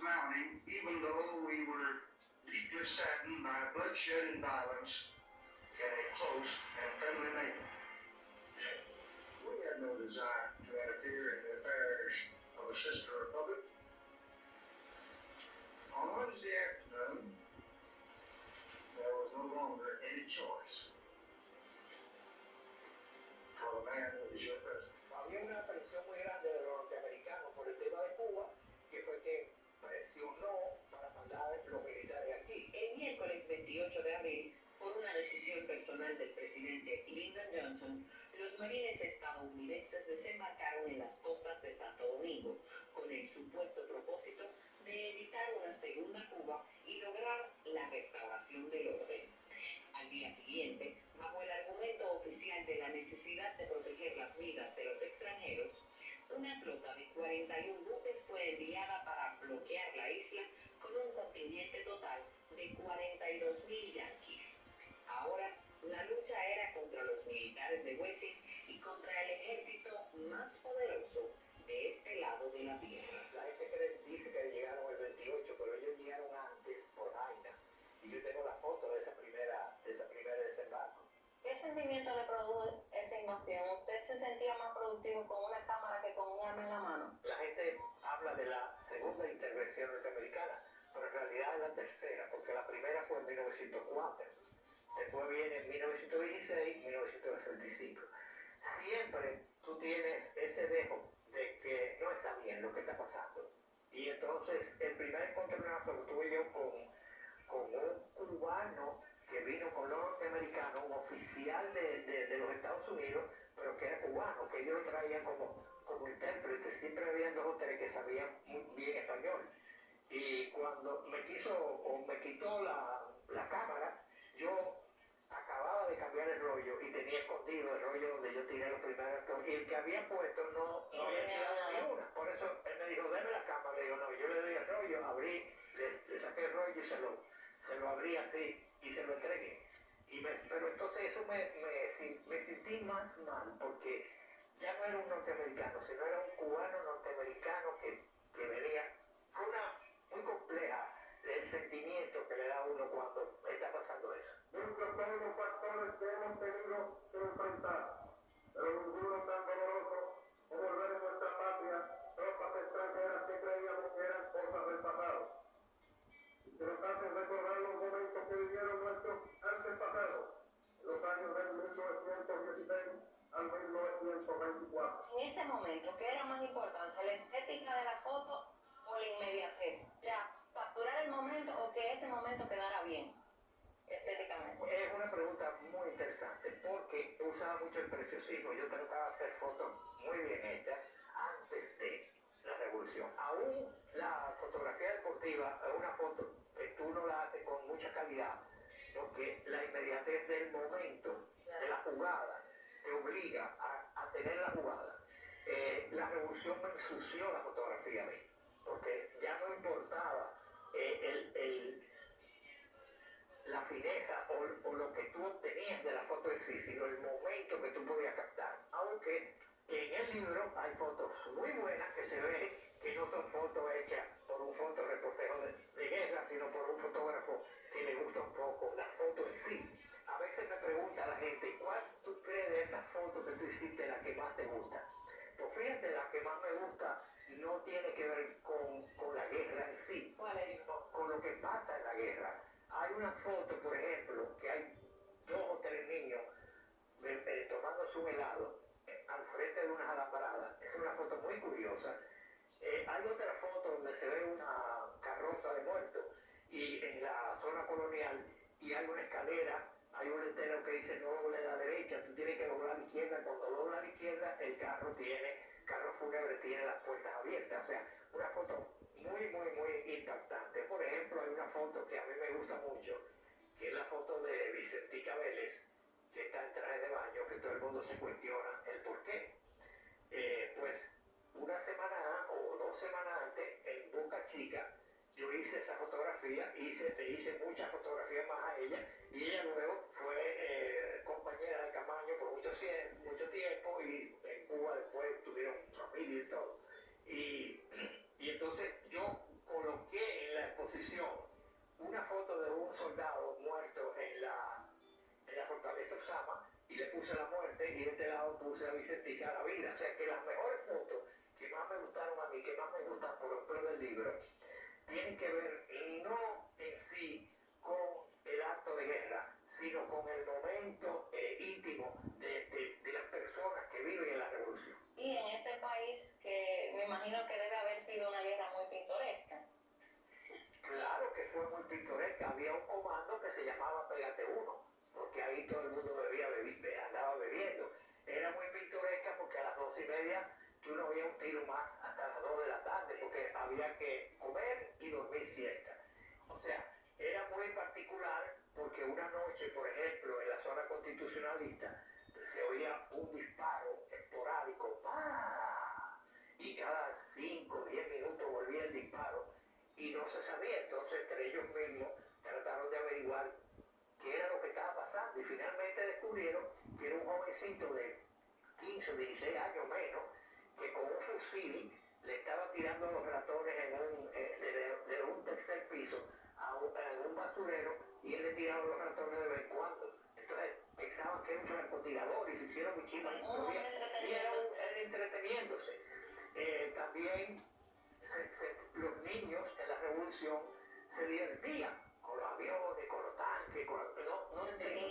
mounting, even though we were deeply saddened by bloodshed and violence in a close and friendly neighbor. We had no desire to interfere in the affairs of a sister republic. On Wednesday afternoon, there was no longer any choice for the man who was your president. Había una presión muy grande de los norteamericanos por el tema de Cuba, que fue que presionó para mandar los militares aquí. El miércoles 28 de abril, por una decisión personal del presidente Lyndon Johnson, los marines estadounidenses desembarcaron en las costas de Santo Domingo con el supuesto propósito de evitar una segunda Cuba y lograr la restauración del orden. Al día siguiente, bajo el argumento oficial de la necesidad de proteger las vidas de los extranjeros, una flota de 41 buques fue enviada para bloquear la isla con un contingente total de 42.000 yanquis. Ahora, la lucha era contra los militares de Wessing y contra el ejército más poderoso de este lado de la tierra. La gente dice que llegaron el 28, pero ellos llegaron antes por Aina. Y yo tengo la foto de esa primera desembarco. ¿Qué sentimiento le produjo esa invasión? ¿Usted se sentía más productivo con una cámara que con un arma en la mano? La gente habla de la segunda intervención norteamericana, pero en realidad es la tercera, porque la primera fue en 1904. Después viene en 1916, 1965. Siempre tú tienes ese dejo de que no está bien lo que está pasando. Y entonces el primer encontronazo que tuve yo con un cubano que vino con los norteamericanos, un oficial de los Estados Unidos, pero que era cubano, que ellos lo traían como intérprete. Siempre habían dos o tres que sabían muy bien español. Y cuando me quitó la cámara, yo acababa de cambiar el rollo y tenía escondido el rollo donde yo tiré los primeros actores. Y el que había puesto no había tirado ni una. Por eso él me dijo, deme la cámara. Le digo, no, yo le doy el rollo, abrí, le saqué el rollo y se lo abrí así y se lo entregué. Pero entonces eso me sentí más mal porque ya no era un norteamericano, sino era un cubano norteamericano que venía. Fue muy compleja el sentimiento que le da a uno cuando está pasando eso. Dentro de todos los factores que hemos tenido que enfrentar, pero ninguno tan doloroso como volver a nuestra patria, tropas extranjeras que creíamos que eran cosas del pasado. Y que nos hacen recordar los momentos que vivieron nuestros antepasados en los años del 1916 al 1924. En ese momento, ¿qué era más importante? ¿La estética de la foto o la inmediatez? O sea, capturar el momento o que ese momento quedara bien estéticamente. Es una pregunta muy interesante porque usaba mucho el preciosismo. Yo trataba de hacer fotos muy bien hechas antes de la revolución. Aún la fotografía deportiva es una foto que tú no la haces con mucha calidad porque la inmediatez del momento, de la jugada, te obliga a tener la jugada. La revolución me ensució la fotografía a mí porque ya no importaba la fineza o lo que tú obtenías de la foto en sí, sino el momento que tú podías captar. Aunque en el libro hay fotos muy buenas que se ve que no son fotos hechas por un fotoreportero de guerra, sino por un fotógrafo que le gusta un poco la foto en sí. A veces me pregunta la gente, ¿cuál tú crees de esas fotos que tú hiciste la que más te gusta? Pues fíjate, la que más me gusta no tiene que ver con la guerra en sí, ¿Cuál es? sino con lo que pasa en la guerra. Hay una foto, por ejemplo, que hay 2 o 3 niños tomándose un helado al frente de unas alambradas. Es una foto muy curiosa. Hay otra foto donde se ve una carroza de muertos y en la zona colonial y hay una escalera, hay un letrero que dice no doble a la derecha, tú tienes que doblar a la izquierda. Cuando dobla a la izquierda, el carro fúnebre tiene las puertas abiertas. O sea, una foto muy impactante. Por ejemplo, hay una foto que a mí me gusta mucho, que es la foto de Vicentica Vélez, que está en traje de baño, que todo el mundo se cuestiona el por qué. Pues una semana o 2 semanas antes, en Boca Chica, yo hice esa fotografía, le hice muchas fotografías más a ella, y ella luego fue compañera de Camaño por mucho tiempo, y en Cuba después tuvieron familia y todo. Y entonces yo coloqué puse la muerte y de este lado puse a Vicentica la vida. O sea que las mejores fotos que más me gustaron a mí, que más me gustan por ejemplo del libro, tienen que ver no en sí con el acto de guerra, sino con el momento íntimo de las personas que viven en la revolución. Y en este país que me imagino que debe haber sido una guerra muy pintoresca. Claro que fue muy pintoresca, había un comando que se llamaba Pégate Uno, porque ahí todo el mundo andaba bebiendo. Era muy pintoresca porque a las 2:30 tú no veías un tiro más hasta las 2 de la tarde, porque había que comer y dormir siesta. O sea, era muy particular porque una noche, por ejemplo, en la zona constitucionalista, se oía un disparo esporádico, ¡pah! Y cada 5 o 10 minutos volvía el disparo y no se sabía. Entonces, entre ellos mismos trataron de averiguar qué era lo que estaba pasando y finalmente descubrieron que era un jovencito de 15 o 16 años menos que con un fusil le estaba tirando a los ratones de un tercer piso en un basurero y él le tiraba los ratones de vez en cuando. Entonces pensaban que era un francotirador y se hicieron muchísimas historias y era él entreteniéndose. También los niños en la revolución se divertían con los aviones, con los tanques, no entendían,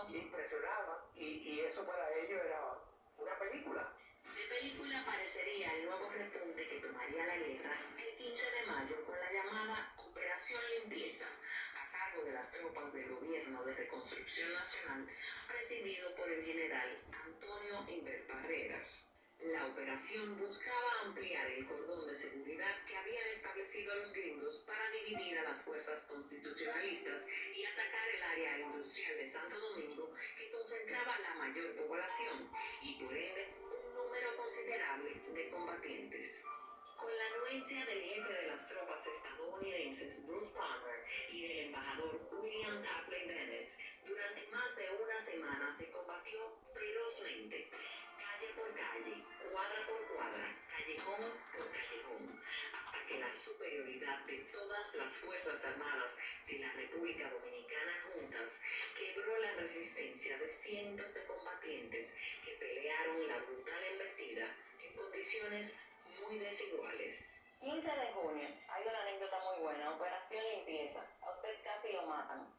impresionaban y eso para ellos era una película. De película parecería el nuevo repunte que tomaría la guerra el 15 de mayo con la llamada Operación Limpieza, a cargo de las tropas del Gobierno de Reconstrucción Nacional, presidido por el general Antonio Inver Barreras. La operación buscaba ampliar el cordón de seguridad que habían establecido los gringos para dividir a las fuerzas constitucionalistas y atacar el área industrial de Santo Domingo, que concentraba la mayor población y por ende un número considerable de combatientes. Con la anuencia del jefe de las tropas estadounidenses Bruce Palmer y del embajador William Tapley Bennett, durante más de una semana se combatió ferozmente, calle por calle, cuadra por cuadra, callejón por callejón, hasta que la superioridad de todas las Fuerzas Armadas de la República Dominicana juntas quebró la resistencia de cientos de combatientes que pelearon la brutal embestida en condiciones muy desiguales. 15 de junio, hay una anécdota muy buena, Operación Limpieza. A usted casi lo matan.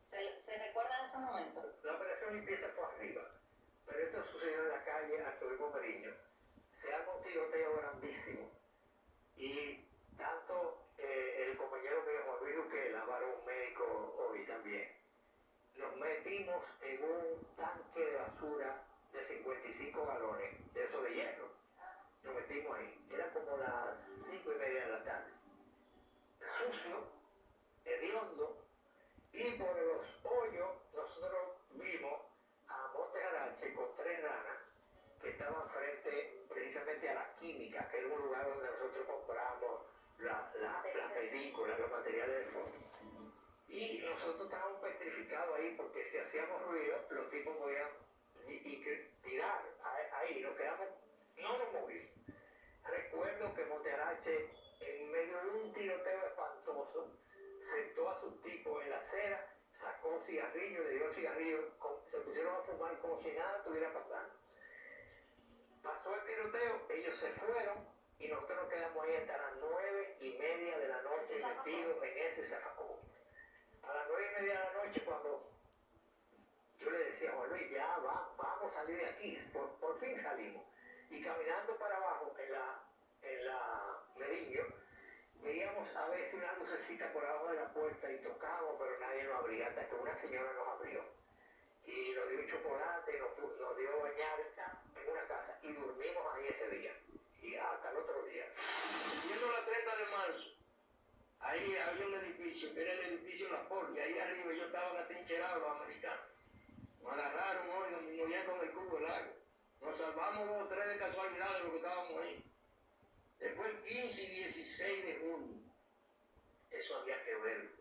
¿Se recuerda de ese momento? La Operación Limpieza fue arriba, pero esto sucedió en la calle Arturo Meriño. Se arma un tiroteo grandísimo y tanto el compañero mío Juan Luis Duquela, varón médico hoy también, nos metimos en un tanque de basura de 55 galones, de eso de hierro. Nos metimos ahí, era como las 5:30 de la tarde. Sucio, hediondo, y por los hoyos nosotros vimos a Monte Jarache con 3 ranas que estaban frente precisamente a la química, que era un lugar donde nosotros compramos la película, los materiales de foto. Y nosotros estábamos petrificados ahí porque si hacíamos ruido, los tipos podían tirar ahí, nos quedamos, no nos movimos. Recuerdo que Montearache, en medio de un tiroteo espantoso, sentó a sus tipos en la acera, sacó un cigarrillo, le dio el cigarrillo, se pusieron a fumar como si nada estuviera pasando. Pasó el tiroteo, ellos se fueron y nosotros nos quedamos ahí hasta las 9:30 de la noche metidos en ese zafacón. A las 9:30 de la noche, cuando yo le decía a Juan Luis, ya vamos a salir de aquí, por fin salimos. Y caminando para abajo en la Meriño, veíamos a veces una lucecita por abajo de la puerta y tocábamos, pero nadie nos abría, hasta que una señora nos abrió. Y nos dio chocolate, nos dio bañar en una casa y dormimos ahí ese día. Y hasta el otro día. Viendo la 30 de marzo, ahí había un edificio, que era el edificio La Pol, y ahí arriba yo estaba atrincherado los americanos. Nos agarraron hoy, nos movían con el cubo del lago. Nos salvamos 2 o 3 de casualidad de los que estábamos ahí. Después el 15 y 16 de junio, eso había que verlo.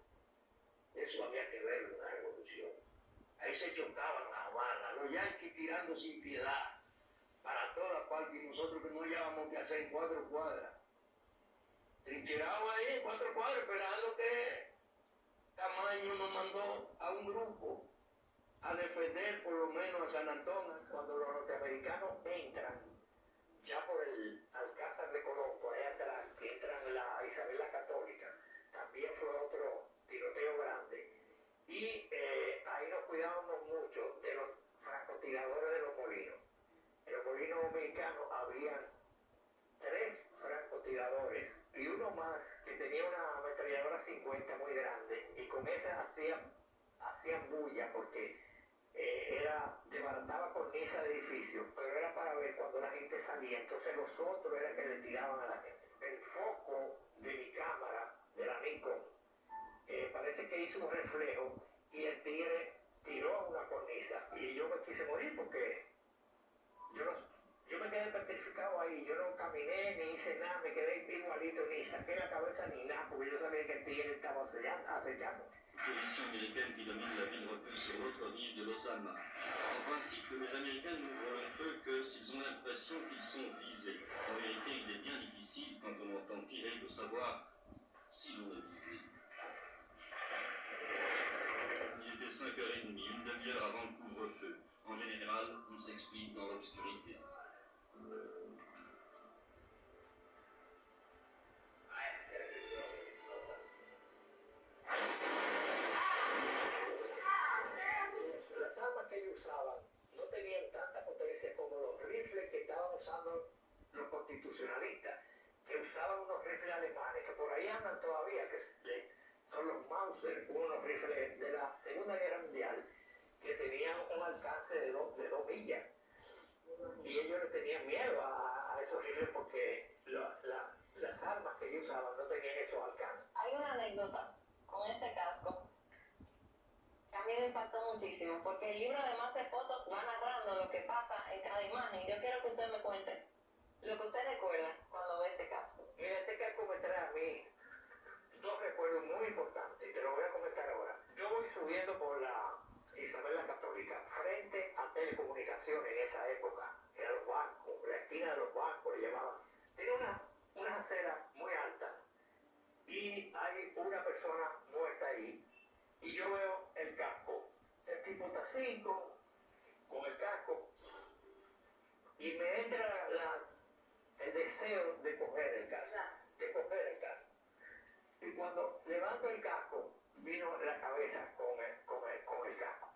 Eso había que verlo en la revolución. Ahí se chocaban las balas, los yanquis tirando sin piedad para todas partes y nosotros que no llevábamos que hacer en 4 cuadras. Trincherados ahí en 4 cuadras esperando que Camaño nos mandó a un grupo a defender por lo menos a San Antonio. Cuando los norteamericanos entran, ya por el Alcázar de Colón, por ahí atrás, que entran la Isabel la Católica, también fue otro tiroteo grande. Y ahí nos cuidábamos mucho de los francotiradores de los molinos. En los molinos dominicanos había 3 francotiradores y uno más que tenía una ametralladora 50 muy grande, y con esa hacían bulla porque desbarataba cornisa de edificios, pero era para ver cuando la gente salía. Entonces los otros eran que le tiraban a la gente. El foco de mi cámara, de la Nikon, parece que hizo un reflejo y el tigre tiró a una cornisa, y yo me quise morir porque yo me quedé petrificado ahí. Yo no caminé ni hice nada, me quedé igualito, ni saqué la cabeza ni nada, porque yo sabía que el tigre estaba acechando. Position américaine qui domine la ville repose sur l'autre rive de l'Osama. En principe, les Américains n'ouvrent le feu que s'ils ont l'impression qu'ils sont visés. En vérité, il est bien difficile, quand on entend tirer, de savoir si l'on est visé. Il était 5h30, une demi-heure avant le couvre-feu. En général, on s'explique dans l'obscurité. Las armas que ellos usaban no tenían tanta potencia como los rifles que estaban usando los constitucionalistas, que usaban unos rifles alemanes, que por ahí andan todavía, que son los Mauser, unos rifles de la Segunda Guerra Mundial, que tenían un alcance de 2 millas. Y ellos le tenían miedo a esos rifles porque las armas que ellos usaban no tenían esos alcances. Hay una anécdota con este casco que a mí me impactó muchísimo, porque el libro, además de fotos, va narrando lo que pasa en cada imagen. Yo quiero que usted me cuente lo que usted recuerda cuando ve este casco. Mira, este casco me trae a mí 2 recuerdos muy importantes, te lo voy a comentar ahora. Yo voy subiendo por la Isabel la Católica, frente a telecomunicaciones en esa época, eran los bancos, la esquina de los bancos le llamaban. Tiene una acera muy alta y hay una persona muerta ahí, y yo veo el casco. El tipo está así con el casco, y me entra el deseo de coger el casco, Y cuando levanto el casco, vino la cabeza con el casco.